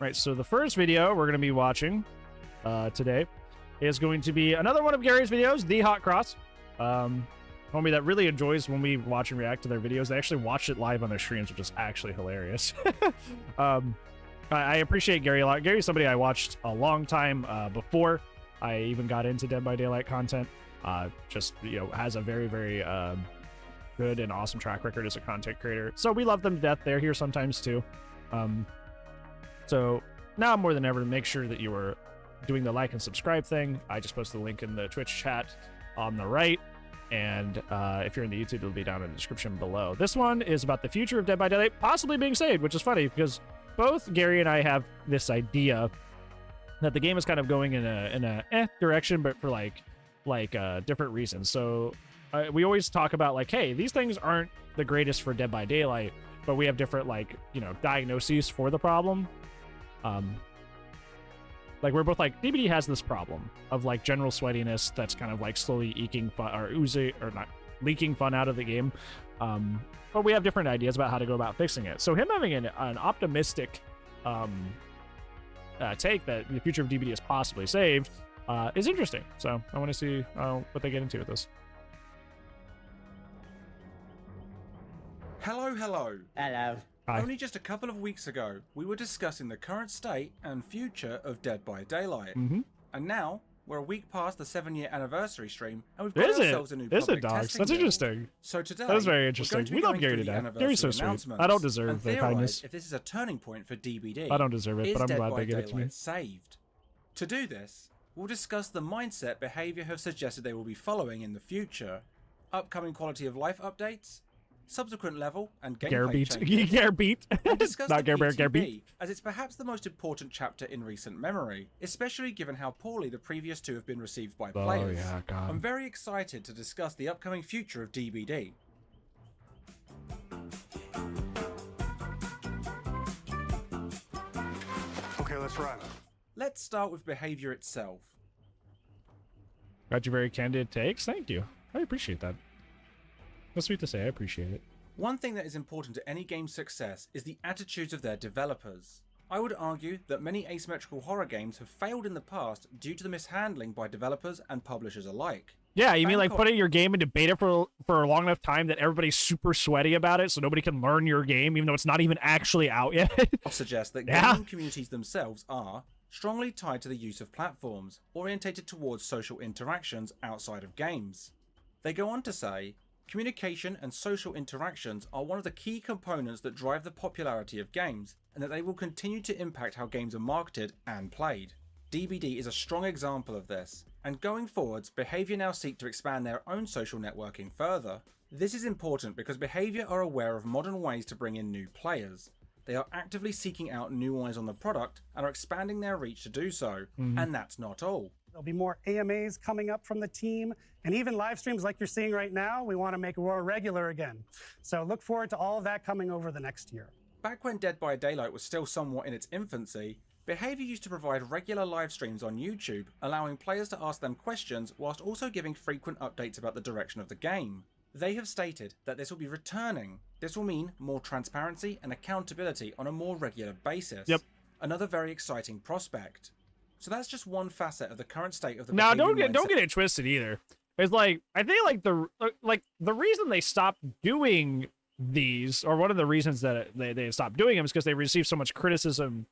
Right, so the first video we're going to be watching today is going to be another one of Gary's videos, TheHotCross's. Homie that really enjoys when we watch and react to their videos. They actually watch it live on their streams, which is actually hilarious. I appreciate Gary a lot. Gary's somebody I watched a long time before I even got into Dead by Daylight content. Just, you know, has a very, very good and awesome track record as a content creator. So we love them to death. They're here sometimes too. So now more than ever, make sure that you are doing the like and subscribe thing. I just posted the link in the Twitch chat on the right. And if you're in the YouTube, it'll be down in the description below. This one is about the future of Dead by Daylight possibly being saved, which is funny because both Gary and I have this idea that the game is kind of going in a direction, but for like different reasons. So we always talk about like, hey, these things aren't the greatest for Dead by Daylight, but we have different like, you know, diagnoses for the problem. Like we're both like, DBD has this problem of like general sweatiness that's kind of like slowly eking fun or oozing or not leaking fun out of the game. But we have different ideas about how to go about fixing it. So him having an optimistic take that the future of DBD is possibly saved is interesting. So I want to see what they get into with this. Hello. Hello. Hi. Only just a couple of weeks ago, we were discussing the current state and future of Dead by Daylight. And now, we're a week past the 7-year anniversary stream, and we've got ourselves a new public testing That's build. Interesting. So today, that was very we're interesting. going to be We love going Gary through the today. Gary's so anniversary sweet. I don't deserve and their theorize kindness. if this is a turning point for DBD. I don't deserve it, but I'm Dead glad by they get it to me. Daylight saved? To do this, we'll discuss the mindset behavior have suggested they will be following in the future, upcoming quality of life updates, subsequent level and gameplay changes, Garbeat. and discuss Not the Garbeat, PTB, as it's perhaps the most important chapter in recent memory, especially given how poorly the previous two have been received by players. Oh yeah, God. I'm very excited to discuss the upcoming future of DBD. Okay, let's run. Let's start with behavior itself. Got you very candid takes. Thank you. I appreciate that. That's sweet to say. I appreciate it. One thing that is important to any game's success is the attitudes of their developers. I would argue that many asymmetrical horror games have failed in the past due to the mishandling by developers and publishers alike. Yeah, you mean like putting your game into beta for a long enough time that everybody's super sweaty about it so nobody can learn your game even though it's not even actually out yet? I'll suggest that gaming communities themselves are strongly tied to the use of platforms, orientated towards social interactions outside of games. They go on to say, communication and social interactions are one of the key components that drive the popularity of games, and that they will continue to impact how games are marketed and played. DBD is a strong example of this, and going forwards, Behaviour now seek to expand their own social networking further. This is important because Behaviour are aware of modern ways to bring in new players. They are actively seeking out new eyes on the product and are expanding their reach to do so, and that's not all. There'll be more AMAs coming up from the team, and even live streams like you're seeing right now, we want to make more regular again. So look forward to all of that coming over the next year. Back when Dead by Daylight was still somewhat in its infancy, Behaviour used to provide regular live streams on YouTube, allowing players to ask them questions whilst also giving frequent updates about the direction of the game. They have stated that this will be returning. This will mean more transparency and accountability on a more regular basis. Yep. Another very exciting prospect. So that's just one facet of the current state of the Now, behavior don't mindset. get it twisted either. It's like I think like the reason they stopped doing these, or one of the reasons that they stopped doing them, is because they received so much criticism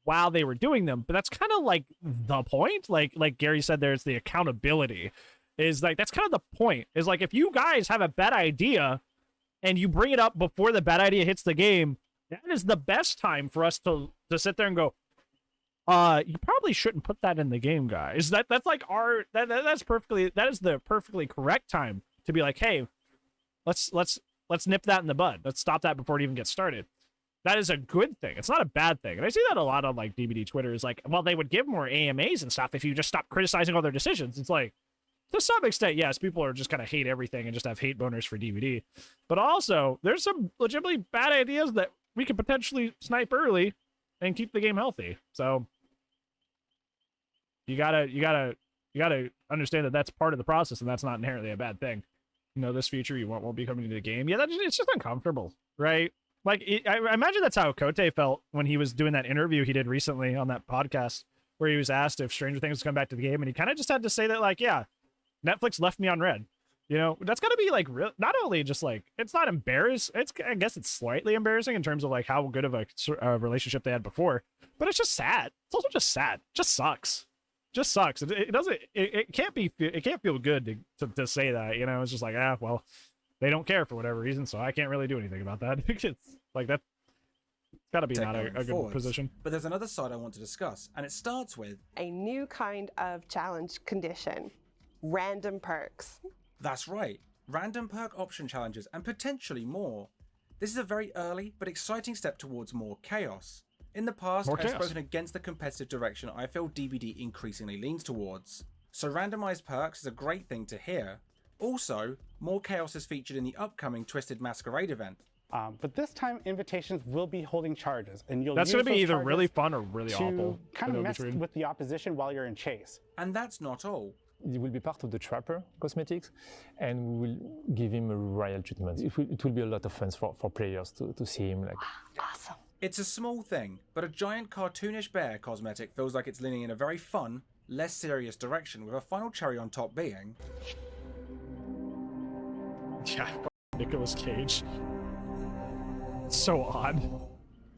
while they were doing them. But that's kind of like the point. Like Gary said, there's the accountability. Is like that's kind of the point. Is like if you guys have a bad idea and you bring it up before the bad idea hits the game, that is the best time for us to sit there and go, you probably shouldn't put that in the game, guys. That's like that is the perfectly correct time to be like, hey, let's nip that in the bud. Let's stop that before it even gets started. That is a good thing. It's not a bad thing. And I see that a lot on like DBD Twitter is like, well, they would give more AMAs and stuff if you just stop criticizing all their decisions. It's like, to some extent, yes, people are just kind of hate everything and just have hate boners for DBD. But also, there's some legitimately bad ideas that we could potentially snipe early and keep the game healthy. So you gotta understand that that's part of the process, and that's not inherently a bad thing. You know, this feature you won't be coming into the game. Yeah, it's just uncomfortable, right? Like, I imagine that's how Kote felt when he was doing that interview he did recently on that podcast, where he was asked if Stranger Things was coming back to the game, and he kind of just had to say that, like, yeah, Netflix left me on red. You know, that's got to be like real. Not only just like it's not embarrassing. I guess it's slightly embarrassing in terms of like how good of a relationship they had before, but it's just sad. It's also just sad. It just sucks. Just sucks. It doesn't. It can't be. It can't feel good to say that. You know, it's just like well, they don't care for whatever reason, so I can't really do anything about that. It's like that. It's got to be not a good position. But there's another side I want to discuss, and it starts with a new kind of challenge condition: random perks. That's right, random perk option challenges and potentially more. This is a very early but exciting step towards more chaos. In the past, I've spoken against the competitive direction I feel DBD increasingly leans towards. So randomized perks is a great thing to hear. Also, more chaos is featured in the upcoming Twisted Masquerade event. But this time, invitations will be holding charges, and you'll that's going to be either really fun or really awful. Kind of mess with the opposition while you're in chase. And that's not all. He will be part of the Trapper cosmetics, and we will give him a royal treatment. It will be a lot of fun for players to see him. Like, awesome. It's a small thing, but a giant cartoonish bear cosmetic feels like it's leaning in a very fun, less serious direction, with a final cherry on top being... Yeah, Nicolas Cage. It's so odd.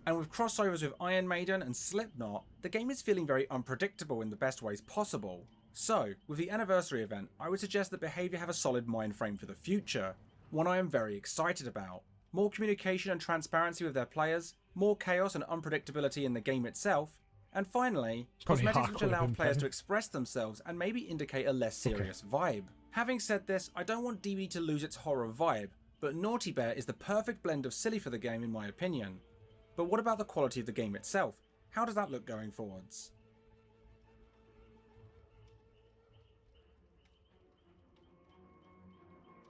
And with crossovers with Iron Maiden and Slipknot, the game is feeling very unpredictable in the best ways possible. So, with the anniversary event, I would suggest that Behaviour have a solid mind frame for the future, one I am very excited about. More communication and transparency with their players, more chaos and unpredictability in the game itself, and finally, cosmetics which allow players to express themselves and maybe indicate a less serious vibe. Having said this, I don't want DB to lose its horror vibe, but Naughty Bear is the perfect blend of silly for the game in my opinion. But what about the quality of the game itself? How does that look going forwards?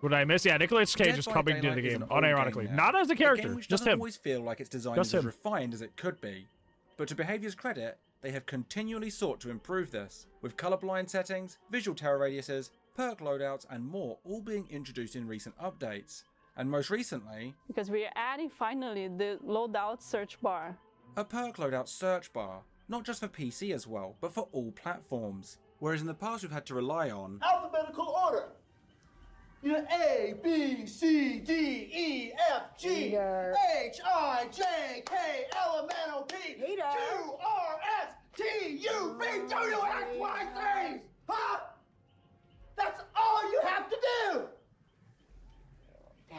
What did I miss? Yeah, Nicolas Cage is coming to the game, unironically. Not as a character, which just doesn't him. always feel like its design is as refined as it could be. But to Behaviour's credit, they have continually sought to improve this, with colorblind settings, visual terror radiuses, perk loadouts, and more all being introduced in recent updates. And most recently... because we are adding finally the loadout search bar. A perk loadout search bar, not just for PC as well, but for all platforms. Whereas in the past we've had to rely on... alphabetical order! A, B, C, D, E, F, G, H, I, J, K, L, M, N, O, P, Q, R, S, T, U, V, W, X, Y, Z! Huh? That's all you have to do!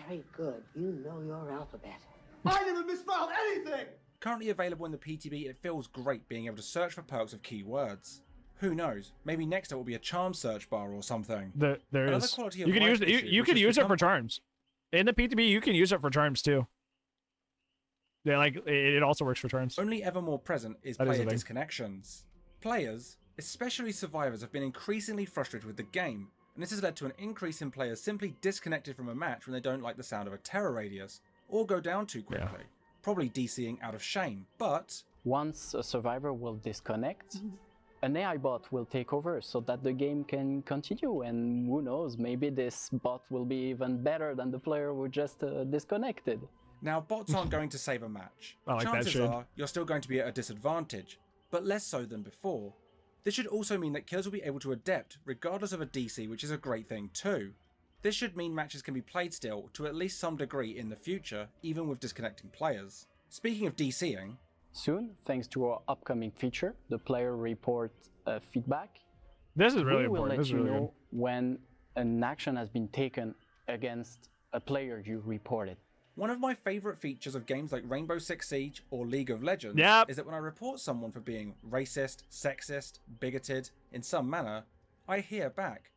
Very good. You know your alphabet. I never misspelled anything! Currently available in the PTB, it feels great being able to search for perks of keywords. Who knows? Maybe next it will be a charm search bar or something. There is. You can use it. You can use it for charms. In the PTB, you can use it for charms too. Yeah, like it also works for charms. Only ever more present is player disconnections. Players, especially survivors, have been increasingly frustrated with the game, and this has led to an increase in players simply disconnected from a match when they don't like the sound of a terror radius, or go down too quickly. Probably DCing out of shame, but... once a survivor will disconnect, an AI bot will take over so that the game can continue, and who knows, maybe this bot will be even better than the player who just disconnected. Now, bots aren't going to save a match. I like Chances are you're still going to be at a disadvantage, but less so than before. This should also mean that killers will be able to adapt regardless of a DC, which is a great thing too. This should mean matches can be played still to at least some degree in the future, even with disconnecting players. Speaking of DCing, soon, thanks to our upcoming feature, the player report feedback, this is really we will important. let you know when an action has been taken against a player you reported. One of my favourite features of games like Rainbow Six Siege or League of Legends is that when I report someone for being racist, sexist, bigoted in some manner, I hear back.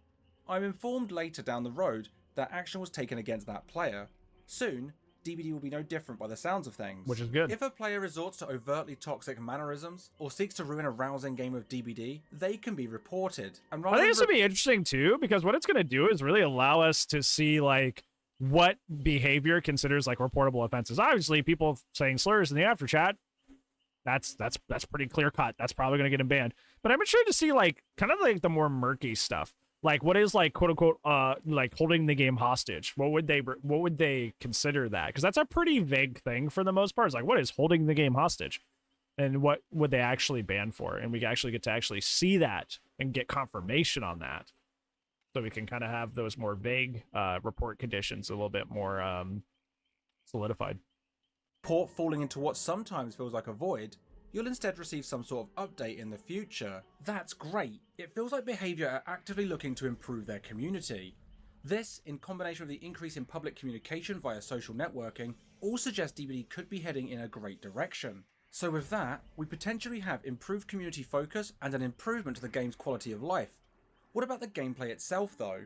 I'm informed later down the road that action was taken against that player. Soon, DBD will be no different by the sounds of things. Which is good. If a player resorts to overtly toxic mannerisms or seeks to ruin a rousing game of DBD, they can be reported. And I think this would be interesting too, because what it's going to do is really allow us to see like what behavior considers like reportable offenses. Obviously, people saying slurs in the after chat, that's pretty clear cut. That's probably going to get him banned. But I'm interested to see like kind of like the more murky stuff. Like, what is like quote unquote like holding the game hostage? What would they consider that? Because that's a pretty vague thing for the most part. It's like, what is holding the game hostage, and what would they actually ban for? And we actually get to actually see that and get confirmation on that, so we can kind of have those more vague report conditions a little bit more solidified. Port falling into what sometimes feels like a void, you'll instead receive some sort of update in the future. That's great. It feels like Behaviour are actively looking to improve their community. This, in combination with the increase in public communication via social networking, all suggest DBD could be heading in a great direction. So with that, we potentially have improved community focus and an improvement to the game's quality of life. What about the gameplay itself though?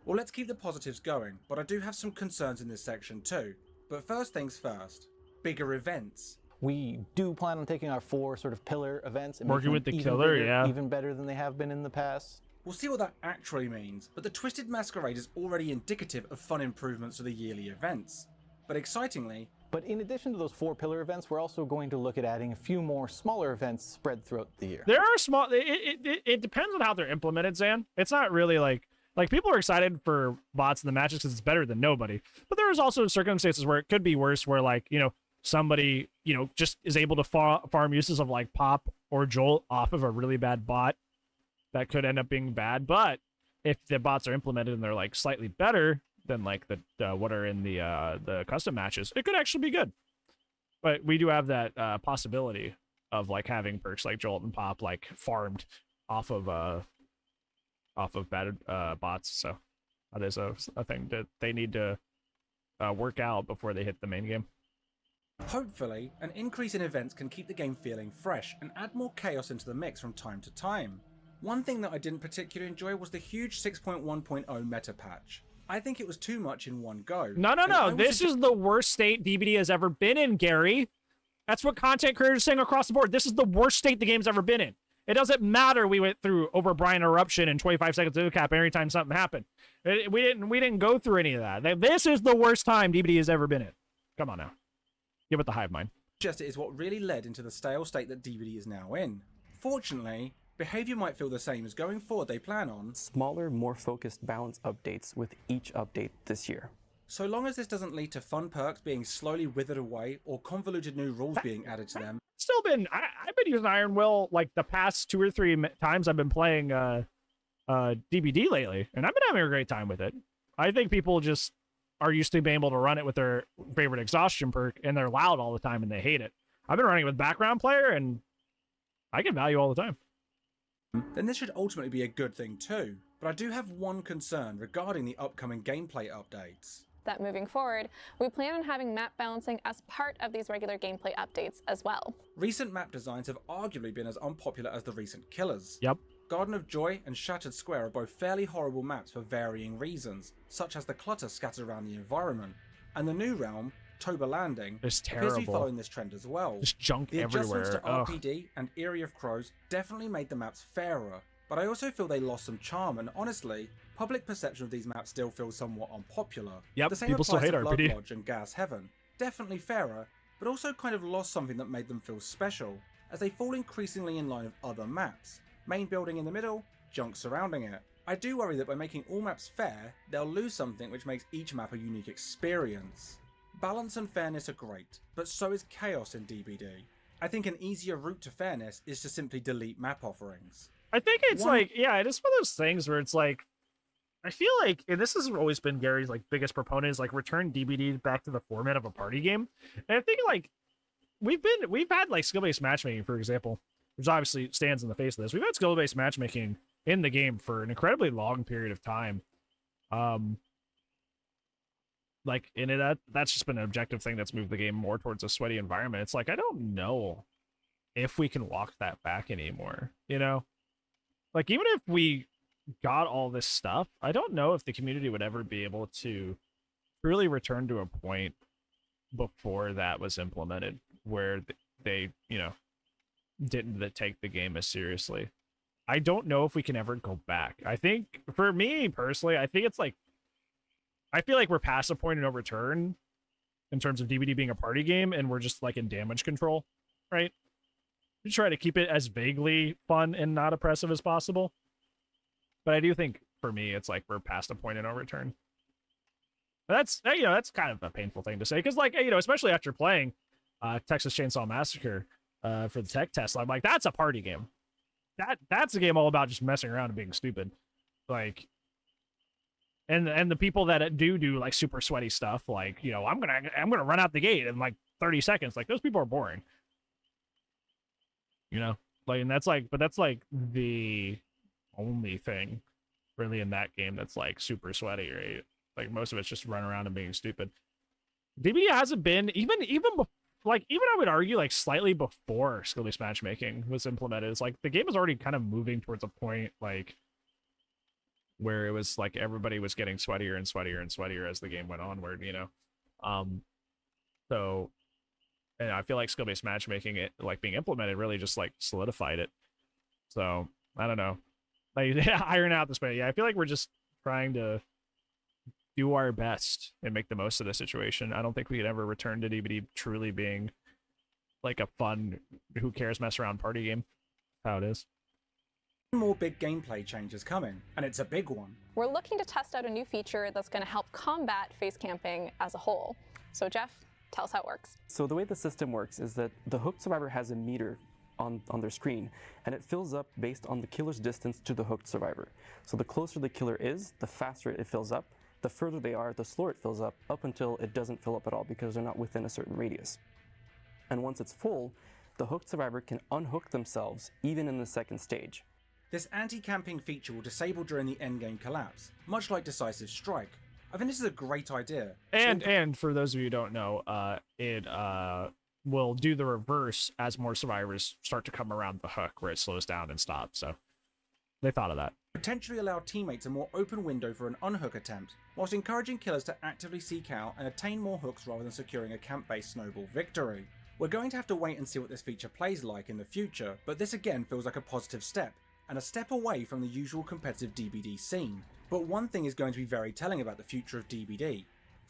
Well, let's keep the positives going, but I do have some concerns in this section too. But first things first, bigger events. We do plan on taking our 4 sort of pillar events and working making with the them killer, bigger, yeah, even better than they have been in the past. We'll see what that actually means, but the Twisted Masquerade is already indicative of fun improvements to the yearly events. But excitingly, but in addition to those 4 pillar events, we're also going to look at adding a few more smaller events spread throughout the year. There are small. It depends on how they're implemented, Zan. It's not really like people are excited for bots in the matches because it's better than nobody. But there is also circumstances where it could be worse, where like, you know, somebody, you know, just is able to farm uses of like Pop or Jolt off of a really bad bot that could end up being bad. But if the bots are implemented and they're like slightly better than like the what are in the custom matches, it could actually be good. But we do have that possibility of like having perks like Jolt and Pop like farmed off of bad bots. So that is a thing that they need to work out before they hit the main game. Hopefully, an increase in events can keep the game feeling fresh and add more chaos into the mix from time to time. One thing that I didn't particularly enjoy was the huge 6.1.0 meta patch. I think it was too much in one go. No. This is the worst state DBD has ever been in, Gary. That's what content creators are saying across the board. This is the worst state the game's ever been in. It doesn't matter we went through over Bran Eruption and 25 seconds of cap every time something happened. We didn't go through any of that. This is the worst time DBD has ever been in. Come on now. Give it the hive mind. Just it is what really led into the stale state that DBD is now in. Fortunately, Behaviour might feel the same as going forward they plan on smaller, more focused balance updates with each update this year. So long as this doesn't lead to fun perks being slowly withered away or convoluted new rules being added to them. Still been, I've been using Iron Will like the past 2 or 3 times I've been playing DBD lately, and I've been having a great time with it. I think people just are used to being able to run it with their favorite exhaustion perk, and they're loud all the time and they hate it. I've been running it with background player, and I get value all the time. Then this should ultimately be a good thing too, but I do have one concern regarding the upcoming gameplay updates. That moving forward, we plan on having map balancing as part of these regular gameplay updates as well. Recent map designs have arguably been as unpopular as the recent killers. Yep. Garden of Joy and Shattered Square are both fairly horrible maps for varying reasons, such as the clutter scattered around the environment. And the new realm, Toba Landing, it's appears to be terrible. following this trend as well. Just junk the everywhere. The adjustments to RPD and Eyrie of Crows definitely made the maps fairer, but I also feel they lost some charm, and honestly, public perception of these maps still feels somewhat unpopular. Yep, the same people still applies hate to Blood RPD. Lodge and Gas Heaven. Definitely fairer, but also kind of lost something that made them feel special, as they fall increasingly in line with other maps. Main building in the middle, junk surrounding it. I do worry that by making all maps fair, they'll lose something which makes each map a unique experience. Balance and fairness are great, but so is chaos in DBD. I think an easier route to fairness is to simply delete map offerings. I think it's like, yeah, it is one of those things where it's like, I feel like, and this has always been Gary's like biggest proponent, is like return DBD back to the format of a party game. And I think like we've had like skill-based matchmaking, for example, which obviously stands in the face of this. We've had skill-based matchmaking in the game for an incredibly long period of time. Like in it, that's just been an objective thing that's moved the game more towards a sweaty environment. It's like, I don't know if we can walk that back anymore, you know? Like, even if we got all this stuff, I don't know if the community would ever be able to really return to a point before that was implemented where they, you know, didn't take the game as seriously. I don't know if we can ever go back. I think, for me personally, I think it's like, I feel like we're past a point of no return in terms of DBD being a party game, and we're just like in damage control, right? You try to keep it as vaguely fun and not oppressive as possible. But I do think for me, it's like we're past a point of no return. But that's, you know, that's kind of a painful thing to say because, like, you know, especially after playing Texas Chainsaw Massacre for the tech test, I'm like, that's a party game. That's a game all about just messing around and being stupid. Like, and the people that do like super sweaty stuff, like, you know, I'm gonna run out the gate in like 30 seconds. Like, those people are boring. You know, like, and that's like, but that's like the only thing really in that game that's like super sweaty, right? Like, most of it's just running around and being stupid. DBD hasn't been even I would argue like slightly before skill-based matchmaking was implemented. It's like the game was already kind of moving towards a point like where it was like everybody was getting sweatier and sweatier and sweatier as the game went onward, you know. So, and I feel like skill-based matchmaking, it like being implemented, really just like solidified it. So I don't know, like, iron out this way. Yeah, I feel like we're just trying to do our best and make the most of the situation. I don't think we could ever return to DBD truly being like a fun, who cares, mess around party game. How it is. More big gameplay changes coming, and it's a big one. We're looking to test out a new feature that's going to help combat face camping as a whole. So Jeff, tell us how it works. So the way the system works is that the hooked survivor has a meter on their screen, and it fills up based on the killer's distance to the hooked survivor. So the closer the killer is, the faster it fills up. The further they are, the slower it fills up until it doesn't fill up at all because they're not within a certain radius. And once it's full, the hooked survivor can unhook themselves even in the second stage. This anti-camping feature will disable during the endgame collapse, much like Decisive Strike. I think this is a great idea. And for those of you who don't know, it will do the reverse as more survivors start to come around the hook, where it slows down and stops. So they thought of that. Potentially allow teammates a more open window for an unhook attempt, whilst encouraging killers to actively seek out and attain more hooks rather than securing a camp-based snowball victory. We're going to have to wait and see what this feature plays like in the future, but this again feels like a positive step, and a step away from the usual competitive DBD scene. But one thing is going to be very telling about the future of DBD.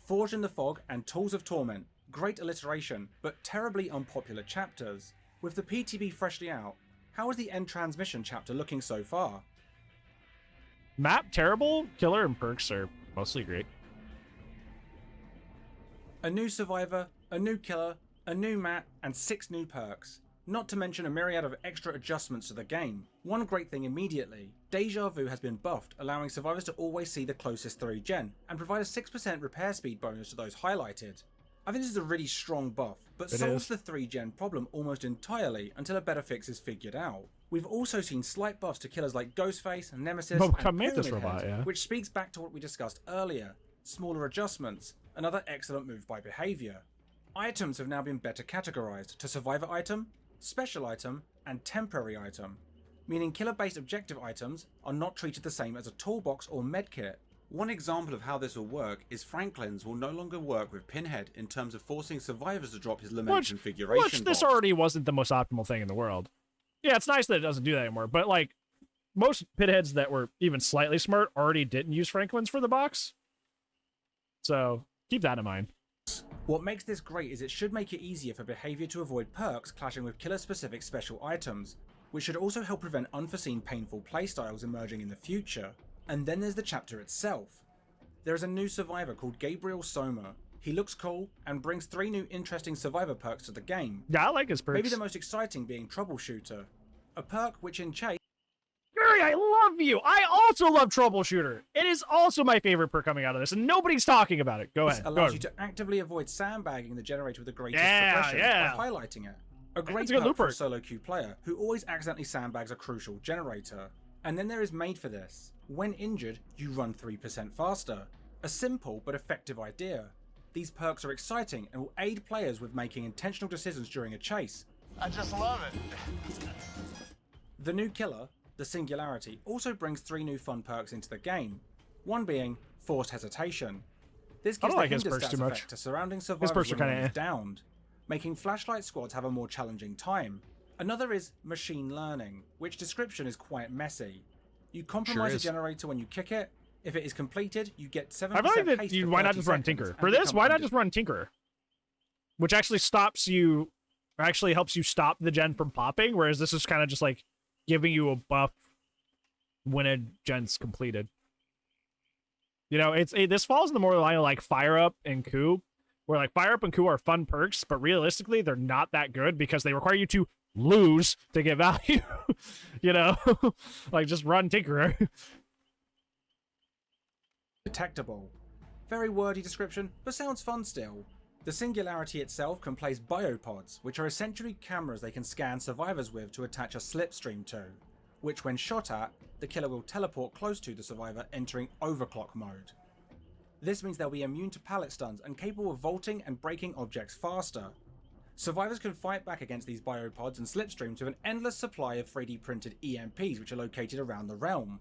Forged in the Fog and Tools of Torment, great alliteration, but terribly unpopular chapters. With the PTB freshly out, how is the end transmission chapter looking so far? Map terrible, killer and perks are mostly great. A new survivor, a new killer, a new map, and 6 new perks. Not to mention a myriad of extra adjustments to the game. One great thing immediately, Deja Vu has been buffed, allowing survivors to always see the closest 3 gen, and provide a 6% repair speed bonus to those highlighted. I think this is a really strong buff, but solves the 3 gen problem almost entirely until a better fix is figured out. We've also seen slight buffs to killers like Ghostface, Nemesis, and Pyramid Head, which speaks back to what we discussed earlier. Smaller adjustments, another excellent move by behaviour. Items have now been better categorised to survivor item, special item, and temporary item, meaning killer-based objective items are not treated the same as a toolbox or medkit. One example of how this will work is Franklin's will no longer work with Pinhead in terms of forcing survivors to drop his lament configuration Which this box. already wasn't the most optimal thing in the world. Yeah, it's nice that it doesn't do that anymore, but like most Pinheads that were even slightly smart already didn't use Franklin's for the box. So keep that in mind. What makes this great is it should make it easier for behaviour to avoid perks clashing with killer-specific special items, which should also help prevent unforeseen painful playstyles emerging in the future. And then there's the chapter itself. There is a new survivor called Gabriel Soma. He looks cool and brings 3 new interesting survivor perks to the game. Yeah, I like his perks. Maybe the most exciting being Troubleshooter, a perk which in Chase... Gary, I love you! I also love Troubleshooter! It is also my favorite perk coming out of this, and nobody's talking about it. Go ahead. allows you to actively avoid sandbagging the generator with the greatest suppression by highlighting it. A great perk for a solo queue player who always accidentally sandbags a crucial generator. And then there is Made for This. When injured, you run 3% faster. A simple but effective idea. These perks are exciting and will aid players with making intentional decisions during a chase. I just love it. The new killer, the Singularity, also brings 3 new fun perks into the game. One being Forced Hesitation. This gives the hinder stats effect to surrounding survivors when one is downed, making flashlight squads have a more challenging time. Another is Machine Learning, which description is quite messy. You compromise a generator when you kick it. If it is completed, you get 7% haste. Why not just run Tinker? For this, why not just run Tinker? Which actually stops you actually helps you stop the gen from popping, whereas this is kind of just like giving you a buff when a gen's completed. You know, this falls in the more line of like Fire Up and Coup, where like Fire Up and Coup are fun perks, but realistically they're not that good because they require you to lose to get value. You know, like just run Tinkerer. Detectable. Very wordy description, but sounds fun still. The Singularity itself can place biopods, which are essentially cameras they can scan survivors with to attach a slipstream to, which when shot at, the killer will teleport close to the survivor, entering overclock mode. This means they'll be immune to pallet stuns and capable of vaulting and breaking objects faster. Survivors can fight back against these biopods and slipstreams with an endless supply of 3D printed EMPs which are located around the realm.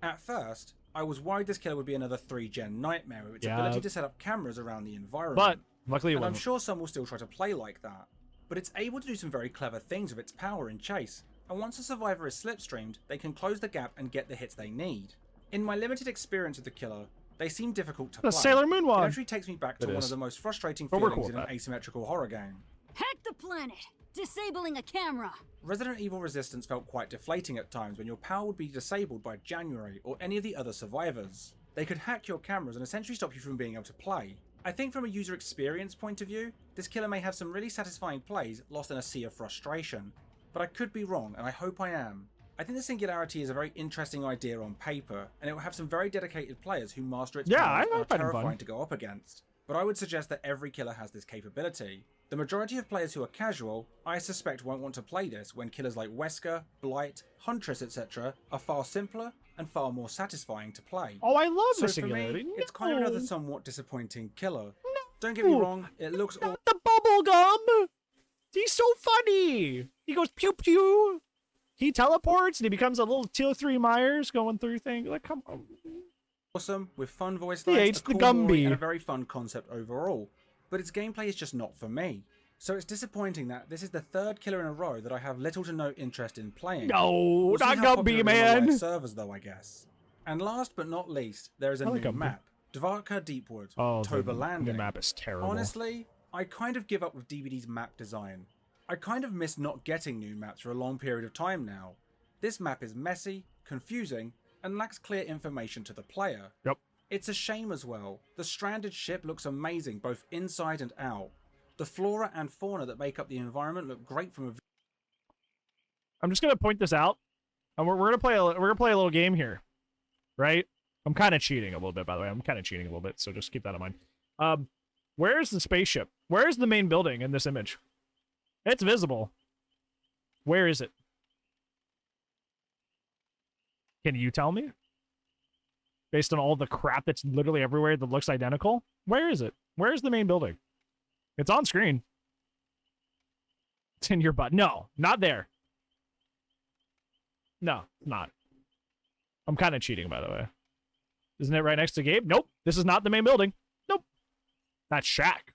At first, I was worried this killer would be another 3-gen nightmare with its ability to set up cameras around the environment. But luckily, and I'm sure some will still try to play like that. But it's able to do some very clever things with its power in chase, and once a survivor is slipstreamed, they can close the gap and get the hits they need. In my limited experience with the killer, they seem difficult to play. Sailor Moon one. It actually takes me back to one of the most frustrating feelings in an asymmetrical horror game. Hack the planet! Disabling a camera! Resident Evil Resistance felt quite deflating at times when your power would be disabled by January or any of the other survivors. They could hack your cameras and essentially stop you from being able to play. I think from a user experience point of view, this killer may have some really satisfying plays lost in a sea of frustration. But I could be wrong, and I hope I am. I think the Singularity is a very interesting idea on paper, and it will have some very dedicated players who master its powers and are terrifying to go up against. But I would suggest that every killer has this capability. The majority of players who are casual, I suspect won't want to play this when killers like Wesker, Blight, Huntress, etc. are far simpler and far more satisfying to play. Oh, I love so the for Singularity. me, it's kind of another somewhat disappointing killer. Don't get me wrong, it looks all the bubble gum. He's so funny. He goes pew pew. He teleports and he becomes a little Tier 3 Myers going through things. Like, come on. Awesome, with fun voice He lines, hates a cool the Gumby. story, and a very fun concept overall. But its gameplay is just not for me. So it's disappointing that this is the third killer in a row that I have little to no interest in playing. No, We'll see not how popular Gumby, it is on man. live servers though, I guess. And last but not least, there is a new map. Dvarka Deepwood, Oh, Toba Landing. the map is terrible. Honestly, I kind of give up with DBD's map design. I kind of miss not getting new maps for a long period of time now. This map is messy, confusing, and lacks clear information to the player. Yep. It's a shame as well. The stranded ship looks amazing both inside and out. The flora and fauna that make up the environment look great from a... I'm just gonna point this out, and we're gonna play a little game here, right? I'm kind of cheating a little bit, by the way. I'm kind of cheating a little bit, so just keep that in mind. Where's the spaceship? Where's the main building in this image? It's visible. Where is it? Can you tell me? Based on all the crap that's literally everywhere that looks identical, where is it? Where's the main building? It's on screen. It's in your butt. No, not there. No, not. I'm kind of cheating, by the way. Isn't it right next to Gabe? Nope. This is not the main building. Nope. That's Shaq.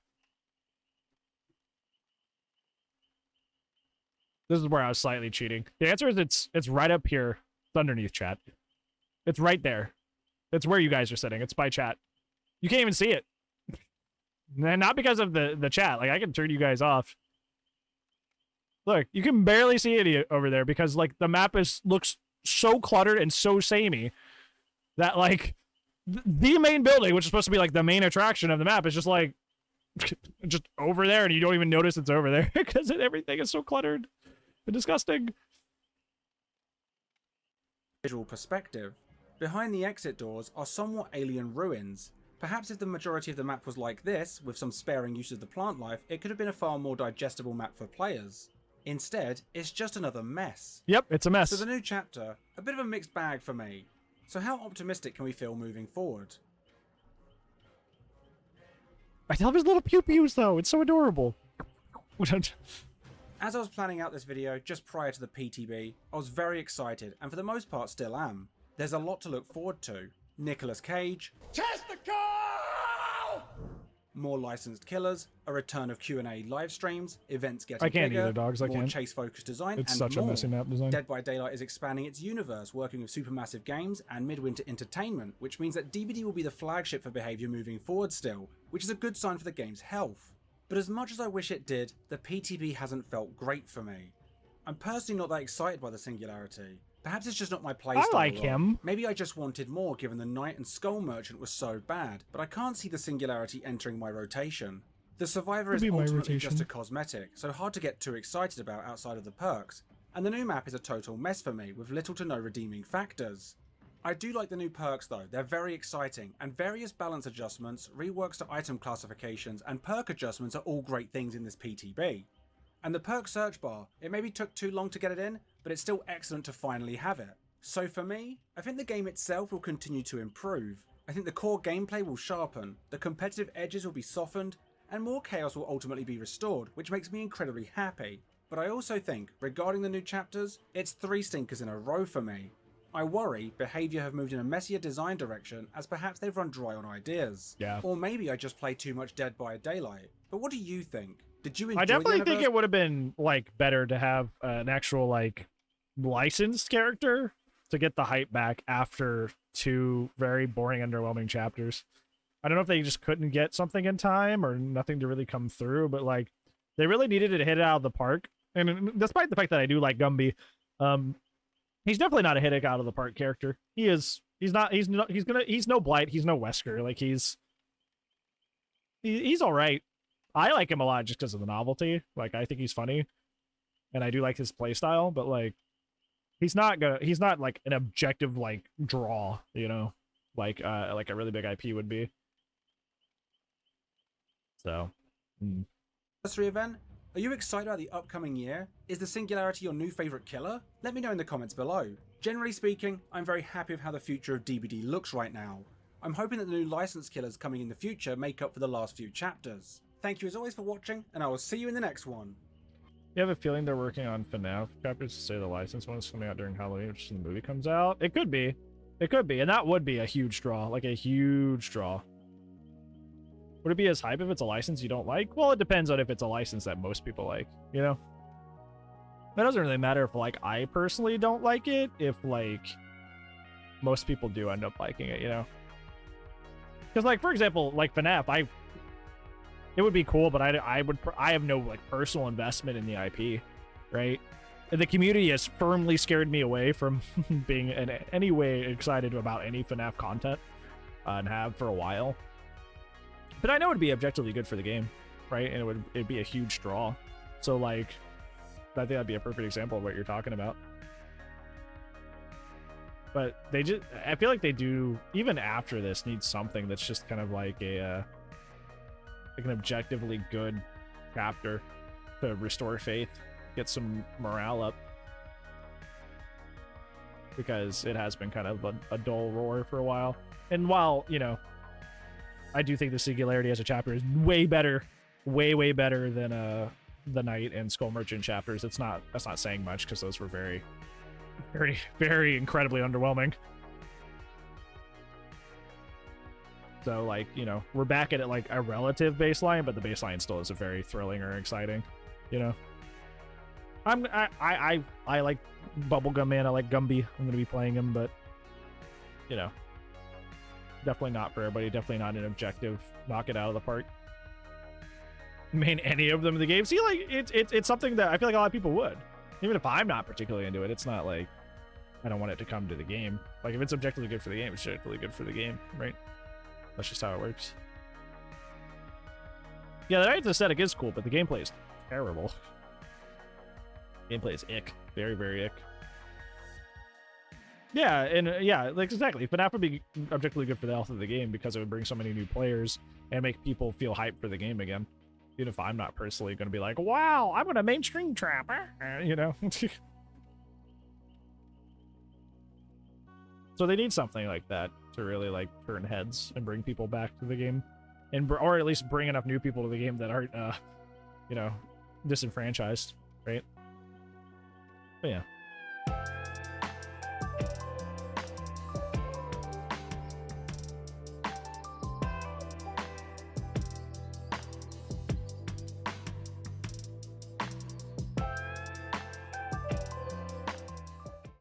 This is where I was slightly cheating. The answer is it's right up here. It's underneath chat. It's right there. It's where you guys are sitting. It's by chat. You can't even see it. And not because of the chat. Like, I can turn you guys off. Look, you can barely see it over there because, like, the map looks so cluttered and so samey that, like, the main building, which is supposed to be, like, the main attraction of the map, is just, like, just over there, and you don't even notice it's over there because everything is so cluttered and disgusting. Visual perspective. Behind the exit doors are somewhat alien ruins. Perhaps if the majority of the map was like this, with some sparing use of the plant life, it could have been a far more digestible map for players. Instead, it's just another mess. Yep, it's a mess. So the new chapter, a bit of a mixed bag for me. So how optimistic can we feel moving forward? I love his little pew-pews, though. It's so adorable. As I was planning out this video just prior to the PTB, I was very excited, and for the most part still am. There's a lot to look forward to. Nicolas Cage, Testicle! more licensed killers, a return of Q&A live streams, events getting I can't bigger, either, dogs. I more can't. chase-focused design, It's and such more. a messy map design. Dead by Daylight is expanding its universe, working with supermassive games and midwinter entertainment, which means that DBD will be the flagship for behaviour moving forward still, which is a good sign for the game's health. But as much as I wish it did, the PTB hasn't felt great for me. I'm personally not that excited by the Singularity. Perhaps it's just not my playstyle. I like him. Maybe I just wanted more given the Knight and Skull Merchant was so bad, but I can't see the Singularity entering my rotation. The Survivor is ultimately just a cosmetic, so hard to get too excited about outside of the perks, and the new map is a total mess for me with little to no redeeming factors. I do like the new perks though, they're very exciting, and various balance adjustments, reworks to item classifications, and perk adjustments are all great things in this PTB. And the perk search bar, it maybe took too long to get it in, but it's still excellent to finally have it. So for me, I think the game itself will continue to improve. I think the core gameplay will sharpen, the competitive edges will be softened, and more chaos will ultimately be restored, which makes me incredibly happy. But I also think, regarding the new chapters, it's 3 stinkers in a row for me. I worry behaviour have moved in a messier design direction as perhaps they've run dry on ideas. Yeah. Or maybe I just play too much Dead by Daylight. But what do you think? Did you enjoy I definitely the think it would have been like better to have an actual like licensed character to get the hype back after 2 very boring, underwhelming chapters. I don't know if they just couldn't get something in time or nothing to really come through, but like they really needed to hit it out of the park. And despite the fact that I do like Gumby, he's definitely not a hit it out of the park character. He's no Blight, he's no Wesker. Like he's all right. I like him a lot just because of the novelty. Like I think he's funny, and I do like his playstyle. But like, he's not like an objective like draw, you know, like a really big IP would be. So, anniversary event. Are you excited about the upcoming year? Is the Singularity your new favourite killer? Let me know in the comments below. Generally speaking, I'm very happy with how the future of DBD looks right now. I'm hoping that the new licensed killers coming in the future make up for the last few chapters. Thank you as always for watching, and I will see you in the next one. You have a feeling they're working on FNAF chapters to say the licensed one is coming out during Halloween, which the movie comes out? It could be. It could be, and that would be a huge draw, like a huge draw. Would it be as hype if it's a license you don't like? Well, it depends on if it's a license that most people like, you know? That doesn't really matter if, like, I personally don't like it, if, like, most people do end up liking it, you know? Because, like, for example, like, FNAF, it would be cool, but I have no, like, personal investment in the IP, right? And the community has firmly scared me away from being in any way excited about any FNAF content, and have for a while. But I know it'd be objectively good for the game, right? And it'd be a huge draw. So, like, I think that'd be a perfect example of what you're talking about. But I feel like they do, even after this, need something that's just kind of like an objectively good chapter to restore faith, get some morale up. Because it has been kind of a dull roar for a while. And while, you know, I do think the Singularity as a chapter is way better, way better than the Knight and Skull Merchant chapters. That's not saying much because those were very, very incredibly underwhelming. So, like, you know, we're back at it like a relative baseline, but the baseline still isn't very thrilling or exciting, you know. I like Bubblegum Man. I like Gumby. I'm gonna be playing him, but you know, definitely not for everybody. Definitely not an objective knock it out of the park. Main any of them in the game. See, like it's something that I feel like a lot of people would, even if I'm not particularly into it. It's not like I don't want it to come to the game. Like if it's objectively good for the game, it's objectively good for the game, right? That's just how it works. Yeah, the Knight's aesthetic is cool, but the gameplay is terrible. Gameplay is ick. Very, very ick. Yeah, and yeah, like exactly. FNAF would be objectively good for the health of the game because it would bring so many new players and make people feel hyped for the game again. Even if I'm not personally going to be like, wow, I'm going to mainstream trap, you know? So they need something like that to really like turn heads and bring people back to the game, and or at least bring enough new people to the game that aren't, you know, disenfranchised, right? But yeah.